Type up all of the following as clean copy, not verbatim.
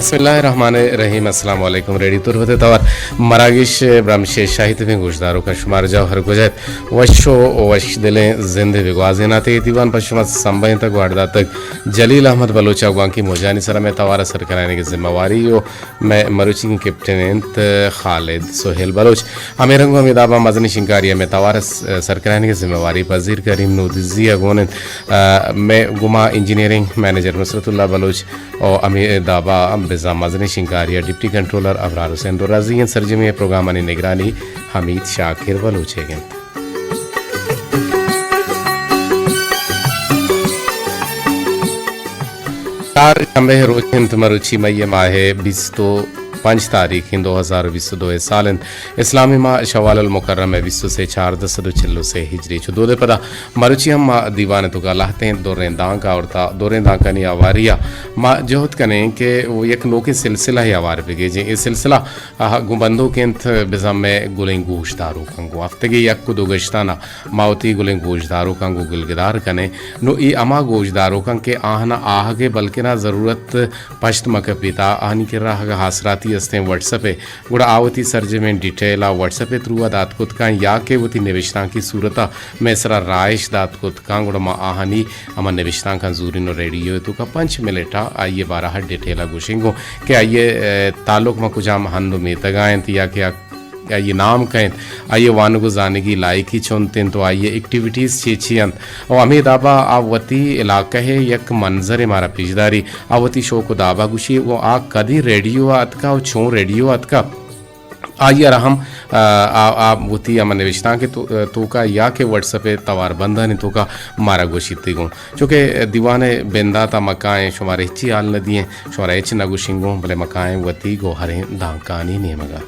बिस्मिल्लाहिर्रहमानिर्रहीम अस्सलाम वालेकुम रेडी तुर होते तवर मरागिश ब्रह्मशे शाहिद में गुजदारों का शुमार जाओ हर गुजत वशो वश दिले जिंदे विगवाजिनाते दीवान पश्चिम संबय तक वारदा तक जलील अहमद बलोचा गुआं की मोजानी सर में तवारा सर कराने की जिम्मेवारी हो मैं मरुची की कैप्टन खालिद सोहेल बलोच अमेरंगो अमिदाबा मजनी शिंकारिया में तवारा सर कराने की जिम्मेवारी पजीर करीम नूदिजिया गोन मैं गुमा इंजीनियरिंग मैनेजर नुसरतुल्लाह बलोच और अमिदाबा बिजा मजनी शिंकारिया डिप्टी कंट्रोलर अबरार हुसैन राजी सरजमी प्रोग्राम निगरानी हमीद शाकिर बलोचेगन रोज हिंद मरुची मई माहे 5 तारीख 2022 साल इस्लामी माह शवाल मुकर्रम में 20 से 4 चिल्लो से हिजरी चुदोदे पदा मरुची हम दीवान तो का लाते हैं दौरें दांका नहीं आवारिया माँ जोहत कने के वो एक नोके सिलसिला ही आवार पे गए इस सिलसिला गुबंदो के बिज़म में गुलें गोशदारों कंगो हफ्ते के यक को दो गश्ताना मावती गुलें गोशदारों कंगो गुलगदार कने नो ई अमा गोशदारों कंग के आहना आहगे बल्कि ना ज़रूरत पश्त मकपिता आहनी के राह हासराती अस्ते व्हाट्सएप गुड़ा आवती सर्जे में डिटेल आ व्हाट्सएप थ्रू दात कुत का या के वती निविष्टा की सूरता में सरा राइश दात कुत का गुड़ा मा आहनी अमा निविष्टा का जूरी नो रेडियो तो का 5 मिनटा आइए 12 डिटेला गुशिंगो के आइए ताल्लुक में कुछ हम हंदो में तगाएं या के ये नाम कहें आइए वानुगो जाने की लायकी चुनते तो आइए एक्टिविटीज़ चीचियन और अमी दाबा आवती इलाका है यक मंजर मारा पिछदारी आवती शो को दाबा गुशी वो आ कदी रेडियो अतका और छो रेडियो अतका आइए रहम आप वती अमन निविष्टा के तो का या के व्हाट्सएप तवार बंदा ने तो का मारा गोशीती गो चूँकि दीवाने बेंदा ता मकाएँ शुमारे हिची आल न दिए शुमारा हिच न गुशिंगो भले मकाएँ वती गो हरे दांकानी ने मगा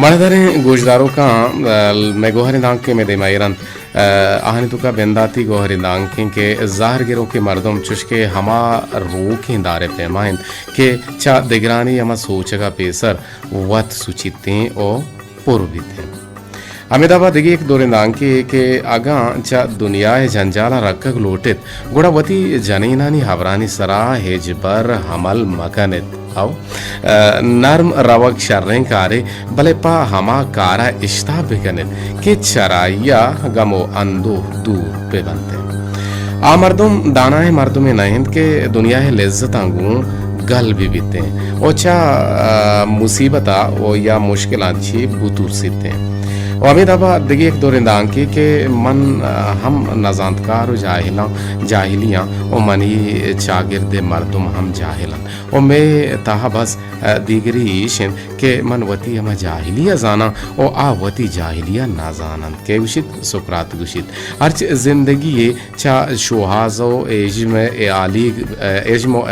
मर्दरें गोशदारों का मैं गोहरी दांग के में देमायरन आहनी तो का बेंदाती गोहरी दांग के ज़ाहर गिरों के मर्दम चुशके हमा रो के दारे पैमाइन के चा दिगरानी हमा सोच का पेसर वत सुचिते और पुरबिते अहमदाबाद दिगी एक दौरे दांग के आगा चा दुनिया जंजाला रखक लोटित गुड़ावती जनीनानी हवरानी सरा हेजबर हमल मकनित आओ नर्म रवक शर्रें कारे भले पा हमा कारा इश्ता बिकनित के चराइया गमो अंदो दूर पे बनते आ मर्दुम दाना है मर्दुम नहिंद के दुनिया है लिज्जत आंगू गल भी बीते ओ चा मुसीबता ओ या मुश्किल अच्छी बुतूर सीते और अमीदाबाद दिगी एक दौरे दांकी के मन हम नजांतकार जाहिलियाँ और मनी चागिरद मर्दुम हम जाहिलन और मैं ताहा बस दीगरी ईशन के मन वती हम जाहिलिया जाना और आवती जाहिलिया ना जानन के गुशित सुकरात गुशित हर जिंदगी ये चा शोहाजो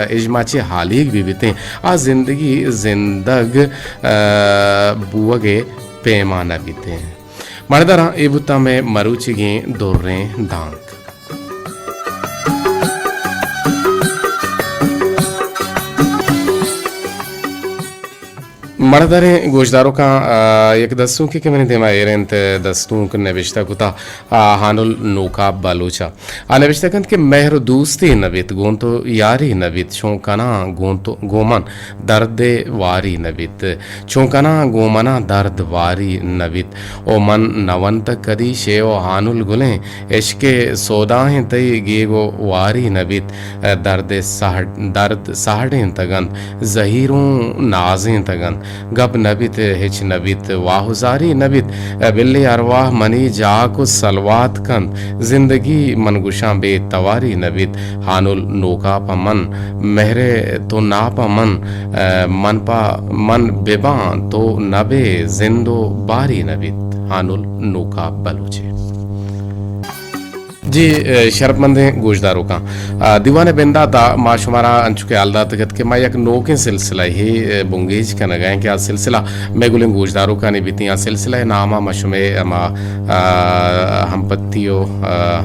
एजमाचे हालीग भी बीते आ जिंदगी जिंदग बुवगे पैमाना बीते हैं मर्दरा एबुता में मरुचिगे दौरें दांग मर्दरें गोशदारों का एक दस्तों के मैंने देमा एरेंत दस्तों को नविश्ता कुता हानुल नोका बालोचा नविश्ता कंत के मेहर दोस्ती नवित गोन तो यारी नवित चौंकाना गोन तो गोमन दर्द वारी नवित चौंकाना गोमना दर्द वारी नवित ओ मन नवंत कदी शेव हानुल गुलें इश्के सौदाहें तई गेगो वारी नवित दर्द साहडें तगन जहीरों नाजें तगन गब नबित हिच नबित वाहुजारी नबित बिल्ले अरवाह मनी जाको सलवात कन जिंदगी मनगुशा बे तवारी नबित हानुल नोका पा मन महरे तो ना पा मन पा मन बेबा तो नबे जिंदो बारी नबित हानुल नोका बलूचे जी शरपमंद गोशदारों का दीवाने बेंदा ता माशुमारा अंचुके आलदा तकत के मैं एक नोके सिलसिला ही बुंगेज का नगाएं क्या सिलसिला मैं गुलिंग गोशदारों का नहीं बीती सिलसिला है नामा मशुमे अमा हम पत्तियों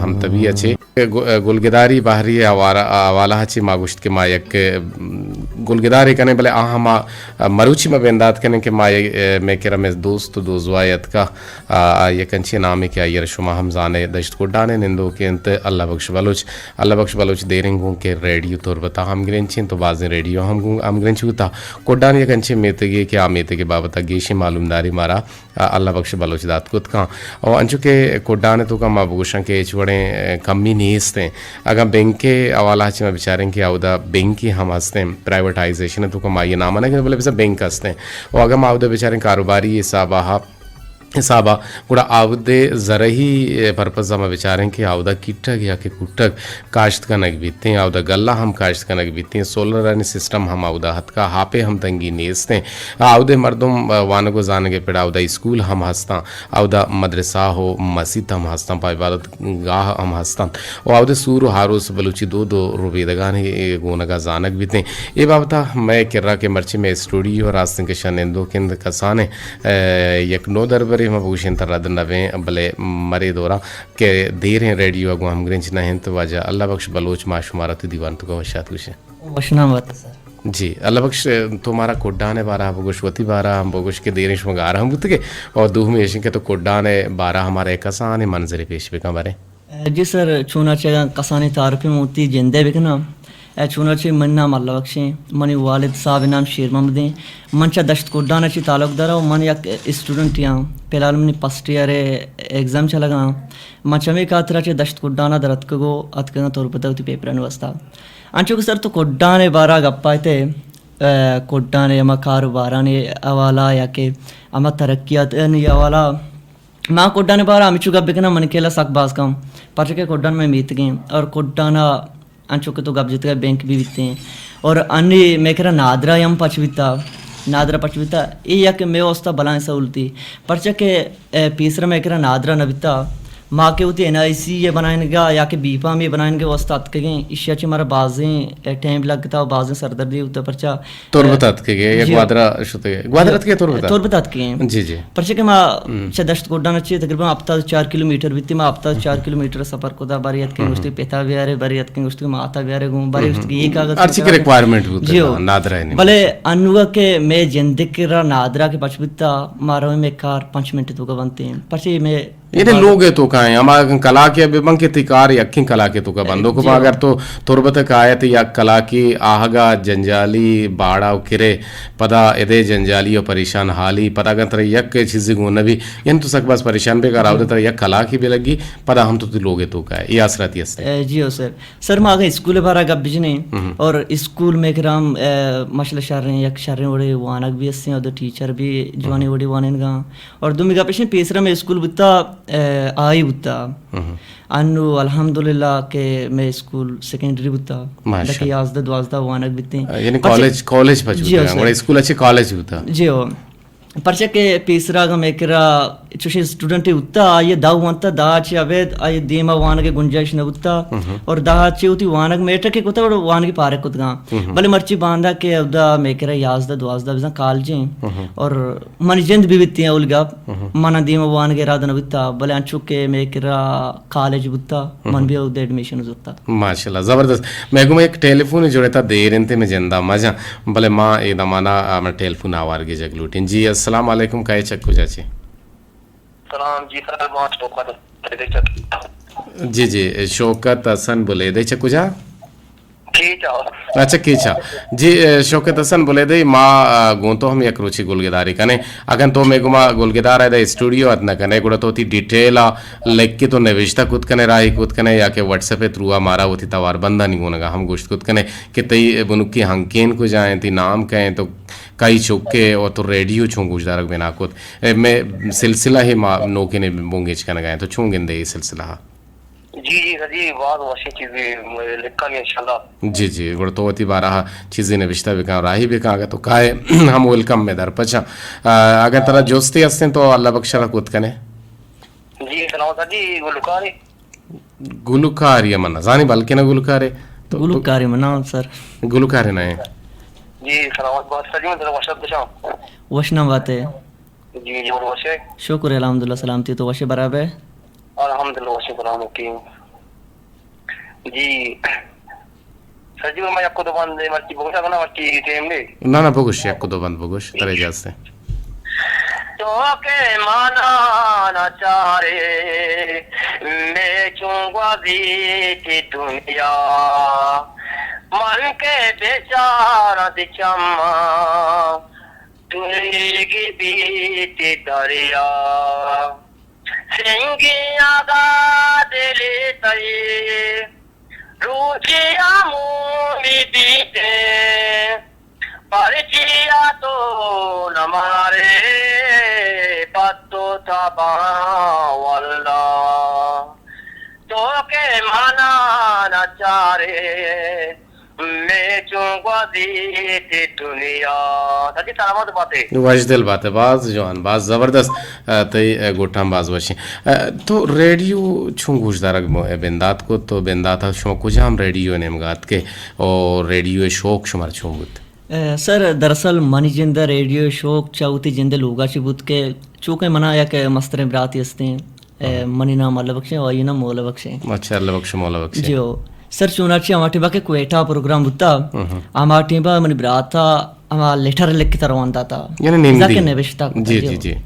हम तभी अच्छे गुलगदारी बाहरी आवाला हची मागुश्त के मायक गुलगिदारी कने भले हम मरुची में बेंदात कने के मा मैं केरा में दोस्त दोजवायत का ये कंचे नाम के आयर शुमा हम जाने दश्त कोडाने निंदो के अंत अल्लाह बख्श बलोच देरिंगों के रेडियो तोर बता हम ग्रेंचिन तो बाज़ रेडियो हम ग्रेंचू था कोडाने ये कंचे मेते के आ मेते के बाबत गेशी मालूमदारी मारा अल्लाह बख्श बलोच दात कुत का और अंचु के कोडाने तो का माबूशा के चुड़े कमी नीस्ते अगर बैंक के अवाला में बेचारें कि आवदा बैंक की हम हंसते हैं प्राइवेटाइजेशन तो कम ये नाम है बोले बैंक हंसते हैं और अगर हम आवदा बेचारें कारोबारी हिसाबा गुड़ा आवदे ज़रा ही पर्पज़ हम बेचारें कि आवदा किटक या कि कुटक काश्त का नग बीतते हैं आवदा गल्ला हम काश्त का नग बीतते हैं सोलर रन सिस्टम हम आवदा हथ का हापे हम तंगी नेस्ते हैं आवदे मर्दम वान को जाने के पेड़ आवदा स्कूल हम हंसता आवदा मदरसा हो मस्जिद हम हंसता पा इबादत गाह हम हंसता और आवदे सूर हारोस बलूची दो रुबेदगान गोनगा जानक बीते ये बाबता मैं किर्रा के मर्ची में स्टूडियो रास्ते के शनेंदो केंद्र कसाने यकनो दरबार मबूशन तरद नवे भले मरे दौरा के देर हैं रेडियो अगो हम ग्रेंच न हैं तो वाजा अल्लाह बख्श बलोच माशुमारत दीवान तो का वशात कुछ है वशनामत जी अल्लाह बख्श तुम्हारा कोड्डाने बारह हम बगुशवती बारह हम बगुश के देर शंगार हम बुत के और दूह में के तो कोड्डाने बारह हमारे कसाने मंजर पेश भी कमरे जी सर चूना चे कसाने तारफी मोती जिंदे बिकना चूना चे मन नाम अल्लाह बख्शे मनी वालिद साहब नाम शेर महमद मंचा दश्त कोड्डाना ची ताल्लुकदार और मन एक स्टूडेंट यहाँ फिलहाल मैंने फर्स्ट ईयर एग्जाम चला गया मंचा में कातरा चे दश्त कोड्डाना दरत को अतकना तौर पर होती पेपर अनवस्था अंचो सर तो कोड्डाने बारा गप्पा थे कोड्डाने अमा कारोबाराने अवाला या के अमा तरक्कियात अवाला माँ कोड्डाने बारा अमिचु गप बिकना मन केला सक बाज कम पर के कोड्डान में मीत गए और कोड्डाना अंचो के तो गप जित गए बैंक भी बीतते हैं और अन्य मैं कह रहा नादरा यम नादरा पचविता ये या कि मैं वस्ता बलाएं सहूलती परचा के पीसरा में कह रहा नादरा नबिता माँ के उती NIC ये बनाएंगे या कि बीपा में बनाएंगे वस्ता अत के इश्या ची हमारा बाजें टाइम लगता है बाजें सरदर्दी होता परचा तोर बतात के या ग्वादरत के तोर बतात के जी जी परचा के माँ दश्त कोड्डाना ची तकरीबन हफ्ता 4 किलोमीटर बीती माँ हफ्ता 4 किलोमीटर सफर को था बारी के उसके पेता व्यारे बारी के उसके माता व्यारे घूम बारी उसकी ये कागज अर्ची के रिक्वायरमेंट होते हैं नादरा है भले अनुगा के मैं जिंदगी के नादरा के पचबिता मारो में कार 5 मिनट तो का बनते हैं परचे में ये लोग है तो कहाँ हमारा कला के बिबंग के तिकार यक्की कला के तो का बंदो को अगर तो तुरबत कायत या कला की आहगा जंजाली बाड़ा किरे पदा एदे जंजाली और परेशान हाली पदा अगर तरह यक के चीज़ें गुण भी इन तो सक बस परेशान पे करा होते तरह यक कला की भी लगी पदा हम तो लोग है तो का ये आसरत ये जी हो सर मैं आगे स्कूल बारा गप बिजने और स्कूल में कराम मशल शर्रें यक शर्रें वड़े वानक भी अस्से और टीचर भी जवानी वड़ी वानेन गा और दुमिगा पेशन पेसरा में स्कूल बुत्ता आई बुत्ता अनु अल्हम्दुलिल्लाह के मैं स्कूल सेकेंडरी बुत्ता लकी आजदा द्वाजदा वानक बिते यानी कॉलेज बच्चे बड़ा स्कूल अच्छे कॉलेज बुत्ता जी हो परचे के पीसरा का मेकरा चुशी स्टूडेंट उत्ता ये दाव वंता दाचे अवेद आये दीमा वान के गुंजाइश न उत्ता और दाचे उती वानक मेटर के कोता बड़ो वान के पारे कुतगा भले मर्ची बांधा के उदा मेकरा याजदा द्वाजदा बिजा कॉलेजे और मनजिंद भी बित्ती उलगा मना दीमा वान के रादन बित्ता भले अंचु के मेकरा कॉलेज बुत्ता मन भी उदा एडमिशन उता माशाल्लाह जबरदस्त मैं को एक टेलीफोन जोड़ता देर इंते में जिंदा मजा भले मां ए दमाना हम टेलीफोन आवार के जगलूटिन जी अस्सलाम वालेकुम काहे चक्कू चाची सलाम जी सर बहुत शौकत जी शौकत हसन बोले दे चक्कू जा ठीक है अच्छा कीचा जी शौकत हसन बोले दे माँ गोंतो हम एक रुचि गुलगेदारी कने अगन तो मेगो माँ गुलगेदार है दे स्टूडियो अतना कने गुड़ा तो ती डिटेल लेक के तो निविष्टा कुत कने राही कुत कने या के व्हाट्सएप पे थ्रू मारा वो थी तवार बंदा नहीं होनेगा हम गोश्त कुत कने कि तई बुनुकी हंकेन को जाएं ती नाम कहें तो कई चौके और तो रेडियो छूं गुजदारक बिना कुत मैं सिलसिला ही माँ नोके ने बोंगेच कने गए तो छूं गिंदे ये सिलसिला जी सर जी बहुत अच्छी चीजें लिखा गया इंशाल्लाह जी गुड़तोती बारह चीज़ें नविश्ता बिका राही बिका अगर तो काहे हम वेलकम में दर पचा अगर तरह जोस्ती हस्ते तो अल्लाह बख्शा कुत कने जी सलाम सर जी गुलकार ये मना जानी बल्कि ना गुलकार तो गुलकार मना सर गुलकार ना है जी सलामत बात सर जी मैं तेरा वशत पूछा वशना बात है जी जो वशे शुक्र अल्हम्दुलिल्लाह सलामती तो वशे बराबर अल्हम्दुलिल्लाह वशे बराबर की जी सर जी मैं आपको तो बंद मर्ची बोला ना मर्ची टेम ले ना ना बगुश एक दो बंद बगुश तरे जाते तो के माना ना चारे मैं चूंगा की दुनिया मन के बेचारा दिचम्मा तुलगी बीती दरिया सिंगिया गा दिले तई रुचिया मुनी बीते परिचिया तो न मारे पत्तो था वल्ला तो के माना न चारे मैं चूंगा दी दुनिया सच्ची सलामत बातें वाजदिल बात है बाज जवान बाज जबरदस्त तई गोठाम बाज वशी तो रेडियो छू गुजदारक बेंदात को तो बेंदात शो कुजाम रेडियो नेमगात के और रेडियो शौक शुमार छूंगुत सर दरअसल मनी जिंद रेडियो शौक चाउती जिंद लोगा चिबुत के चूके मना या के मस्तरे ब्राती हस्ते मनी नाम अल्लाह बख्शे और ये ना मौला बख्शे अच्छा अल्लाह बख्श मौला बख्श जो सर चुनाची हमारे बाके क्वेटा प्रोग्राम बुता हमारे बा मनी ब्राता हमारा लेटर लिख के रवानदा था यानी निम्दी के नेविश्ता जी जी जी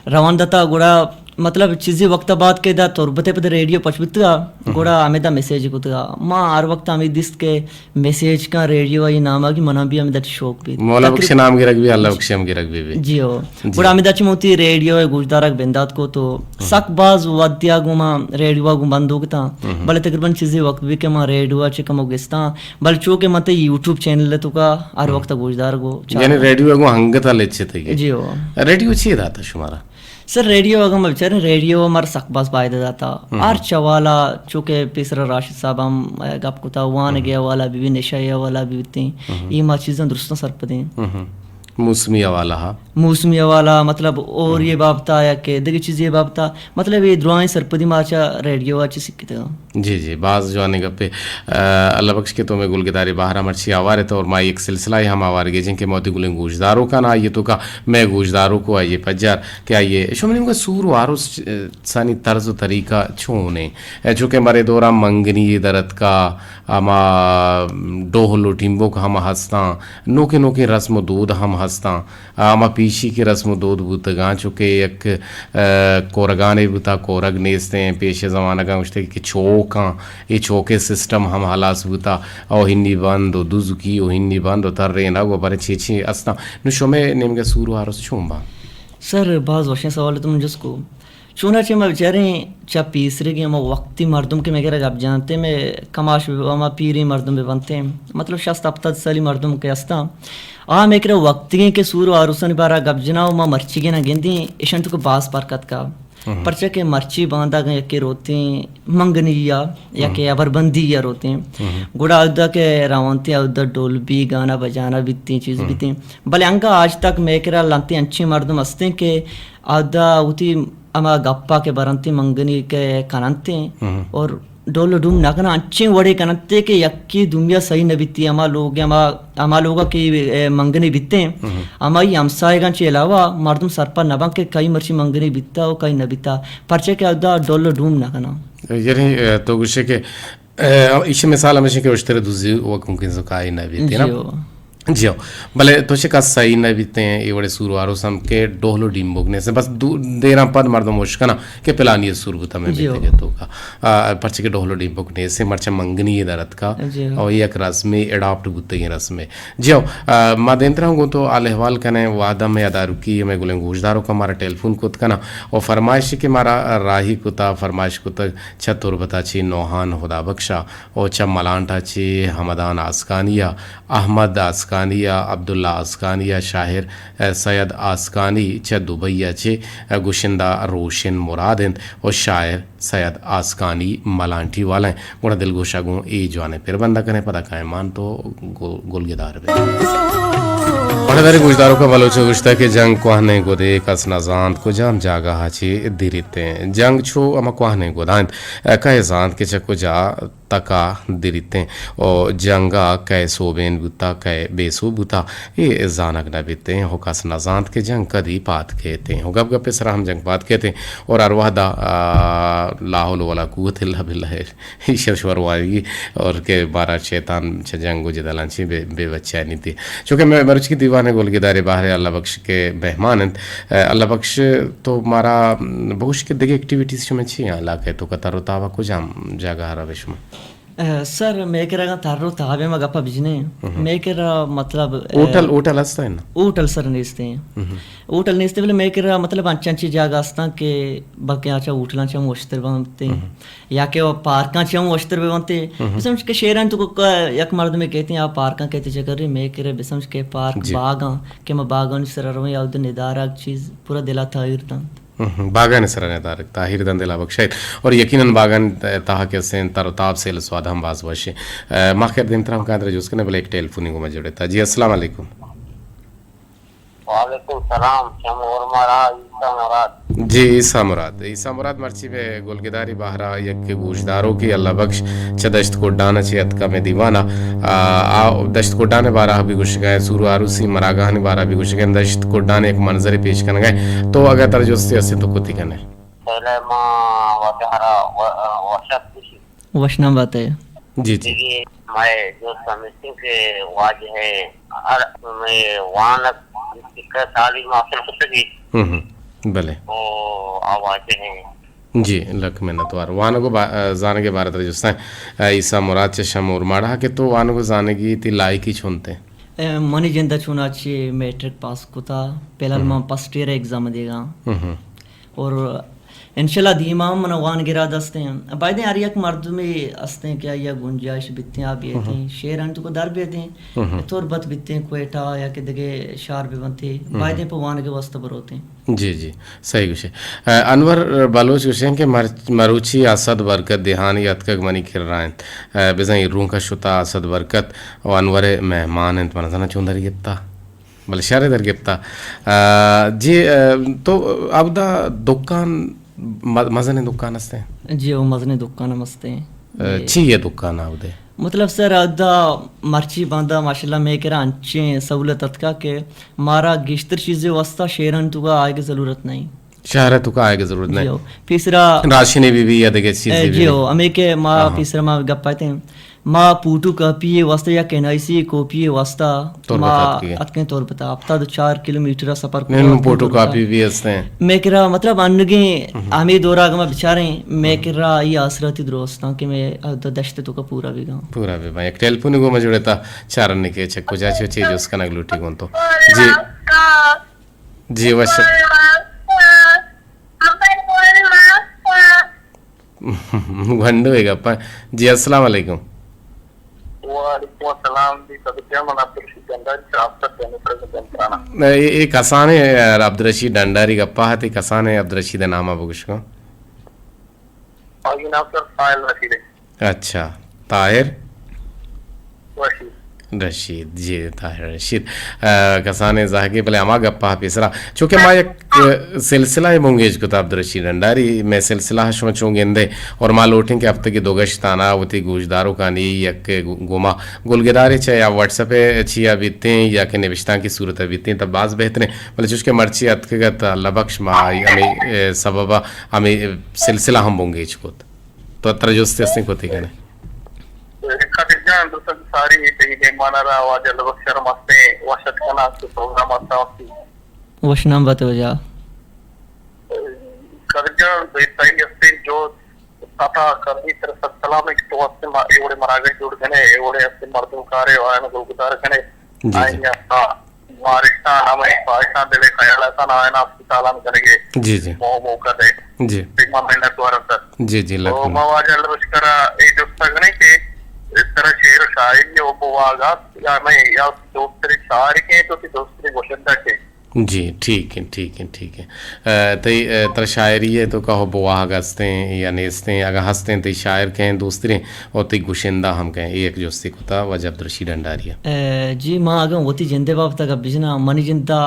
रवानदा था गुड़ा मतलब चीज़ी वक्त बाद के दा तोरबते पद रेडियो पचबितगा गुड़ा आमेदा मैसेज कुतगा मां हर वक्त आमी दिस के मैसेज का रेडियो ये नामा की मना भी आमेदा शौक भी मौला बख्श नाम की रखबी अल्लाह बख्श हम की रखबी भी जी हो गुड़ा आमेदा चिमोती रेडियो है गुजदारक बेंदात को तो सकबाज वाद्या गुमा रेडियो गु बंदूक था भले तकरीबन चीज़ी वक्त भी के मां रेडियो चिकम गिस्ता भले चो के मते यूट्यूब चैनल तो का हर वक्त गुजदार गो यानी रेडियो गु हंगता लेचे थे जी हो रेडियो ची था शुमारा सर रेडियो अगर मैं बेचारे रेडियो हमारा सकबाज पायदा जाता आर चवाला चूँकि पिसरा राशिद साहब हम गप कुता वान गया वाला भी नशा वाला भी इतनी ये माँ चीज़ें दुरुस्त सर पदे मौसमी वाला हा मौसमी वाला मतलब और ये बाबता या के देखिए चीज़ ये बाबता मतलब ये दुआएं सरपदी माचा रेडियो अच्छी सिक्की थे जी जी बाज जो आने गप्पे अल्लाह बख्श के तो मैं गुलगिदारी बाहर मर्ची आवार तो और माँ एक सिलसिला ही हम आवार गए जिनके मोती गुलें गुजदारों का ना ये तो का मैं गुजदारों को आइए पजार क्या ये शुमनी का सूर वारो सानी तर्ज तरीका छूने चूँकि हमारे दौरा मंगनी दरद का आमा डोहलो टिम्बो का हम हंसता नोके नोके रस्म दूध हम हंसता आमा पीशी के रस्म दूध बुतगा चुके एक कोरगाने बुता कोरग नेस्ते हैं पेशे ज़माना का मुश्ते कि चौका ये चौके सिस्टम हम हलास बुता और हिन्नी बंद और दुजुकी और हिन्नी बंद और तर रहे ना वो बारे छे अस्ता नुशो में नेम के सूर वारो से छूंबा सर बाज वशे सवाल तुम जिसको चुना चे मैं बेचारे चा पीसरे की हम वक्ती मर्दम के मैं कह जानते मैं कमाश हम पीरी मर्दम में बनते हैं मतलब शस्त अब सली मर्दम के अस्ता आ मैं कह वक्ती के सूर और उसन बारा गबजना माँ मर्ची के ना गेंदी ईशन तो बास बरकत का परचा के मर्ची बांधा गए के रोते मंगनी या के अबरबंदी या रोते गुड़ा उदा के रावंती उदा डोल भी गाना बजाना बीतती चीज़ बीती भले अंका आज तक मैं कह लाते अच्छे मर्दम हंसते के आदा उती अमा गप्पा के बरंती मंगनी के कनंते और डोलो डूम नाकना अच्छे वड़े कनंते के यक्की दुनिया सही न बीती अमा लोग की मंगनी बीते अमा ही हमसाएगा चे अलावा मर्दम सरपा नबा के कई मर्ची मंगनी बीता और कई न बीता परचे के अदा डोलो डूम नाकना यानी तो गुस्से के इसे मिसाल हमेशा के उस तरह दूसरी वो कुंकिन से काई न बीती ना जी हो भले तो का सही न बीते हैं ये बड़े सुरवारों सम के डोहलो डिम्बोगने से बस देरा पद मर्दम मुश्कना के पिलानी है सुरबुता में बीते के तो का पर्चे के डोहलो डिम्बोगने से मर्चे मंगनी ये दरद का और ये एक रस में एडॉप्ट गुत्ते ये रस में जी हो मादेंद्र हूँ तो आलहवाल कने वादा में अदा रुकी मैं गुलें गुजदारों का हमारा टेलीफोन कुत कना और फरमाइश के मारा राही कुता फरमाइश कुता छतुर बताची नौहान खुदा बख्शा और च मलांटा ची हमदान आसकानिया अहमद आसकानिया अब्दुल्ला आसकानिया शाहिर सैयद आसकानी च दुबैया चे गुशिंदा रोशन मुरादिन और शायर सैयद आसकानी मलांटी वाले गुणा दिल गोशा गो ए जवाने फिर बंदा कने पता काए मान तो गुलगिदार बड़े गुजदारों का बलोच गुश्ता के जंग कोहने गोदे कस नजांत को जाम जागा हाची दिरिते जंग छो अमा कोहने गोदांत कहे जांत के चको जा तका दिरिते और जंगा कै सोबेन बुता कै बेसो बुता ये जानक न बीते हो कस नजांत के जंग कदी पात कहते हो गप गपे सरा हम जंग पात कहते और अरवादा लाहौल वाला कुवत इल्ला बिल्लाह ईश्वर वाली और के 12 शैतान जंग जदलांची बेबच्चा नहीं थी चूँकि मैं मर्च की दीवाने गोलगीदारे बाहर अल्लाह बख्श के मेहमान हैं अल्लाह बख्श तो मारा बहुत के दिगे एक्टिविटीज जो में छी इलाके तो कतार तावा को जाम जगह हरा विश्व में सर मैं कह रहा तारो तावे में गप्पा बिजने मैं कह रहा मतलब होटल हस्ता है ना होटल सर नेस्ते हैं होटल नेस्ते बोले मैं कह रहा मतलब अच्छी जगह हस्ता के बाकी आचा होटलां चा वस्त्र बनते या के वो पार्कां चा वस्त्र बनते समझ के शहरां तो एक मर्द में कहते हैं आप पार्कां कहते जगह रे मैं कह रहा बेसमझ के पार्क बागां के मैं बागां सर रहो या उधर निदारा चीज पूरा दिला था इरता बागान सराने तारक ताहिर दंदेला बख्शाई और यकीनन बागान ताहा के सेन तरताब से स्वाद हम बाज वशे माखिर दिन तरह का जुस करने वाले एक टेलीफोन को मैं जोड़े था जी अस्सलाम वालेकुम वालेकुम सलाम शमोर मारा ईसा मुराद ईसा मुराद मर्ची पे गोलगीदारी बाहरा यक के गोशदारों की अल्लाह बख्श चदश्त को डाना चाहिए का में दीवाना दश्त को डाने बारह भी कुछ गए सूरु आरूसी मरागाहने बारह भी कुछ गए दश्त को डाने एक मंजर पेश करने गए तो अगर तरजुस्ती असे तो कुती करने पहले मां वजहरा वशत खुशी वशना बात है जी जी मैं जो समझती के वाज है हर मैं वानक का तालीम हासिल कर सकी भले तो आवाज है जी लक में नतवार वान को जाने के बारे तरजुस्ता ईसा मुराद चे शमूर माड़ा के तो वान को जाने की ती लायकी छुनते मनी जिंदा चुना चाहिए मैट्रिक पास को था पहला मैं फर्स्ट ईयर एग्जाम देगा और इंशाल्लाह धीमा मन वान गिरा दस्ते हैं बायदे यार एक मर्द में हंसते हैं क्या या गुंजाइश बितते आप ये थे शेर अंत को दर भी थे थोड़ बत बितते हैं कोयटा या के दगे शार भी बनते बायदे पे वान के वास्ते पर होते हैं जी जी सही कुछ है अनवर बलोच कुछ हैं कि मरुची असद बरकत देहानी अतकग मनी खिर रहा है बेजाई रूह का शुता असद बरकत और अनवर मेहमान हैं तुम्हारा जाना चुंदर गिफ्ता बल शहर दर गिफ्ता जी तो अब दा दुकान मजने दुकान हस्ते जी वो मजने दुकान मस्ते हैं ची ये दुकान आवदे मतलब सर अदा मर्ची बांधा माशाल्लाह मैं कह रहा अच्छे सहूलत का के मारा गिश्तर चीजें वस्ता शेरन तुका आए की जरूरत नहीं शहर तुका आए की जरूरत नहीं तीसरा राशि भी या देखे चीजें जी हो हमें के माँ तीसरा माँ गप्पाते हैं माँ पूटू कॉपी वास्ता या केनाइसी कॉपी वास्ता माँ अतके तौर बता हफ्ता तो 4 किलोमीटर सफर को फोटो कॉपी भी हस्ते हैं मैं कह रहा मतलब अन्नगे हमें दौरा गमा बेचारे मैं कह रहा ये आसरती दोस्ता कि मैं तो दश्ते तो का पूरा भी भाई एक टेलीफोन को मजुड़े था चारन के चक्को जाचे चीज उसका ना लूटी कौन तो जी जी वश घंडो है गप्पा जी अस्सलाम वालेकुम ये कसाने अब्दुल रशीद डंडारी गप्पा है कसाने अब्दुल रशीद नाम अब कुछ को अच्छा ताहिर रशीद जी ताहिर रशीद कसाने जाके भले अमा गप्पा पेसरा चूँकि माँ एक सिलसिला है मुंगेज को अब्दुल रशीद डंडारी मैं सिलसिला हशम चूँगेंदे और माँ लोटें के हफ्ते की दो गश्ताना होती गोशदारों का नहीं यक गुमा गुलगदारे चाहे या व्हाट्सएप अच्छी या बीते हैं या कि निविश्ता की सूरत बीते हैं तब बाज़ बेहतर मतलब चुस्के मर्ची अतगत लबख्श माँ हमें सबबा हमें सिलसिला हम मुंगेज को तो तरजुस्ते असनी को कहने सारी मेहमानारा आवाज अलबक्षर मस्ते वशत कना के प्रोग्राम आता होती वशनाम बात हो जा करजन बेताई असते जो तथा करनी तरह सलाम एक तो असते एवढे मरागे जोड़ गने एवढे असते मर्दों कार्य आयन गुलगुजार गने आयन ता मारिस्ता नाम एक पाकिस्तान दिले ख्याल था ना आयन आपकी सलाम करेंगे जी जी मौका दे जी एक महीना द्वारा सर जी जी तो आवाज अलबक्षर ये जो सगने के इस तरह शेर शायर ने उपवागा या मैं या दूसरे शायर के तो दूसरे गोशंदा के जी ठीक है तर शायरी है तो कहो बुआग हंसते हैं या नेस्ते हैं अगर हंसते हैं तो शायर कहें दूसरे और तो गुशिंदा हम कहें एक जो सिकुता वजह अब्दुल रशीद डंडारिया जी माँ अगर होती जिंदे बाप तक अब बिजना मनी जिंदा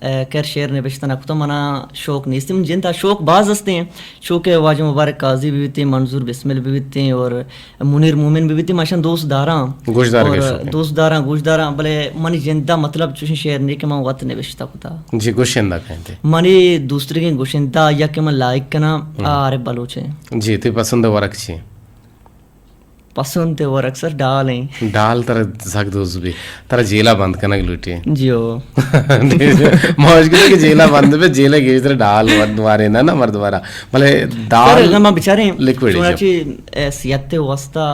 कर शेर नविश्ता तो मना शौक नहीं इसमें जिनता शौक बाज हंसते हैं शौक है वाज मुबारक काजी भी थे मंजूर बिस्मिल भी थे और मुनीर मोमिन भी थे माशान दोस्त दारा गोशदार के शौक और हैं। दोस्त दारा गोशदारा भले मनी जिंदा मतलब चुशी शेर नहीं के मैं वत नविश्ता कुता जी गोशिंदा कहते मनी दूसरे के गुशिंदा या के मैं लाइक करना आरे बलोचे जी ते पसंद वरक छी पसंद थे और अक्सर डाल हैं डाल तर झक दोस भी तर जेला बंद कनक लुटी जियो मौज के जेला बंद पे जेला गे तर डाल द्वारे ना मर द्वारा भले दाल सर हम बेचारे लिक्विड है चुनाची सियाते वस्ता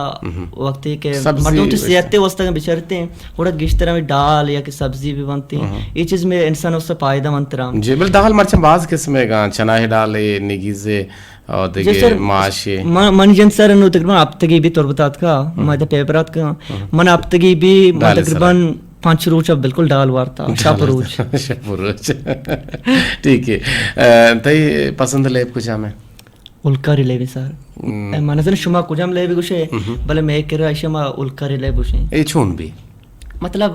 वक्त के सब्जी मर्दों तो वस्ता। सियाते वस्ता के बेचारते हैं थोड़ा किस तरह में दाल या कि सब्जी भी बनती है ये चीज में इंसान उससे फायदा मंतरा जी बिल दाल मरचम बाज किस्म का चना है डाले निगीजे और जी देखिए सर माशे मन जन सर नो तकरीबन अब तक भी तोरबतात का मैं पेपरात का मन अब तक भी डाले तकरीबन 5 रोज अब बिल्कुल डाल वारता शाप रोज पुरुष ठीक है तई पसंद ले कुछ हमें उल्का रिले भी सर माने सर शुमा कुछ हम ले भी कुछ भले मैं कह रहा शमा उल्का रिले कुछ ए छून भी मतलब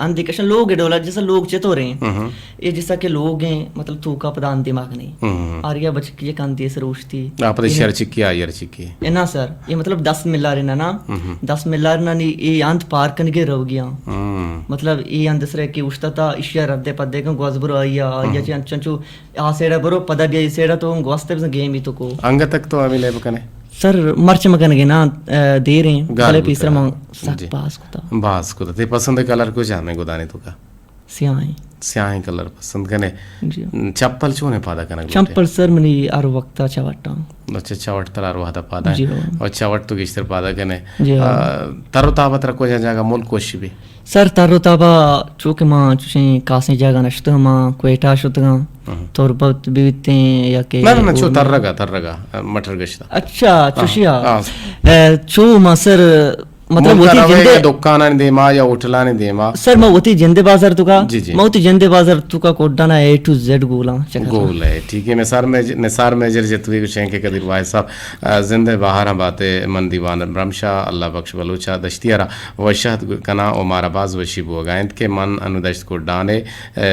अंधिकेशन लोग डोला जैसा लोग चेतो रहे हैं ये जैसा कि लोग हैं मतलब तू का पदान दिमाग नहीं आर्या बच के कांति से रोशती आप तो शेर चिक्की आयर चिक्की है ना सर ये मतलब 10 मिला रहना ना 10 मिला रहना नहीं ये अंत पार करने के रह गया मतलब ये अंत से कि उष्टा था इशिया रद्दे पद्दे का गोजबरो आया या चंचू आ सेड़ा बरो पदा भी सेड़ा तो गोस्ते बस गेम ही तो को अंग तक तो अभी ले बकने सर मर्च मगन के ना दे रहे हैं पहले तीसरा मंग जी। सक पास को था बास को ते पसंद कलर कुछ हमें गुदाने तो का सियाई स्याही कलर पसंद कने जी चप्पल चूने पादा कनक चंपल सर मनी आर वक्ता चवाटा अच्छा चवट तलार वादा पादा जी है हाँ। और चवट तो किस्तर पादा कने जी हाँ। तरो ताबत रखो जागा मुल्क कोशी भी सर तारो ताबा चूके माँ चुशी कासे जगह नष्ट माँ क्वेटा शुतगा तोर बहुत बीते या के ना ना चो तरगा मटर गश्ता अच्छा चुशिया हाँ। चू माँ सर मतलब मुल्क होती रवे जिंदे या दुकाना ने देमा या होटला ने देमा सर मैं होती जिंदे बाजार तुका जी, जी। मैं होती जिंदे बाजार तुका कोडाना A to Z गोला चक्कर गोल है ठीक है निसार मेजर जतवी शें के कदीर वाहिद साहब जिंदे बाहर हम बातें मन दीवान ब्रह्मशाह अल्लाह बख्श बलूचा दश्तियारा वशहद कना और मारा बाज वशी बुगाइंद के मन अनुदश्त को डाने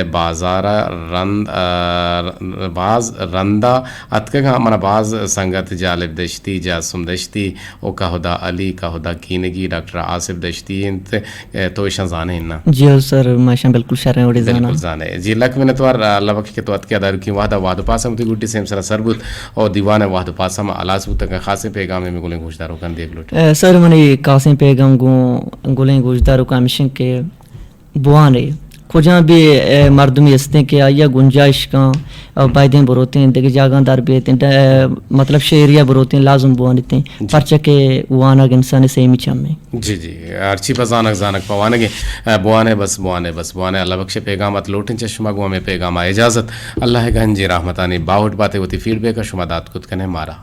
बाजारा बाज रंदा अतका मना बाज संगत जालिब दश्ती जासुम दश्ती ओ काहुदा अली काहुदा कीनगी डॉक्टर आसिफ दश्ती तो जाने ना जी सर माशा बिल्कुल शर है जाना बिल्कुल जाने जी लक में तवार अल्लाह बख्श के तो के अदार की वादा वाद पासम ती गुटी सेम सरा सरबुत और दीवान वाद पासम अलासबुत का खासे पैगाम में गुले गुजदारो kan देख लो सर मने कासे पेगम गो गोले गुजदारो का मिशन के बुआने खुजा भी मर्दमी हंसते के आया गुंजाइश का बायदें बरोते हैं देखिए जागा दार भी मतलब शेरिया बरोते हैं लाजुम बुआने थे परचा के वाना इंसान से ही में जी जी अर्ची बजानक जानक पवाने के बुआने बस अल्लाह बख्शे पैगाम लोटिन चश्मा गुआ में पैगाम इजाजत अल्लाह गंजी रहमतानी बाहुट बातें होती फीडबैक शुमादात खुद कने मारा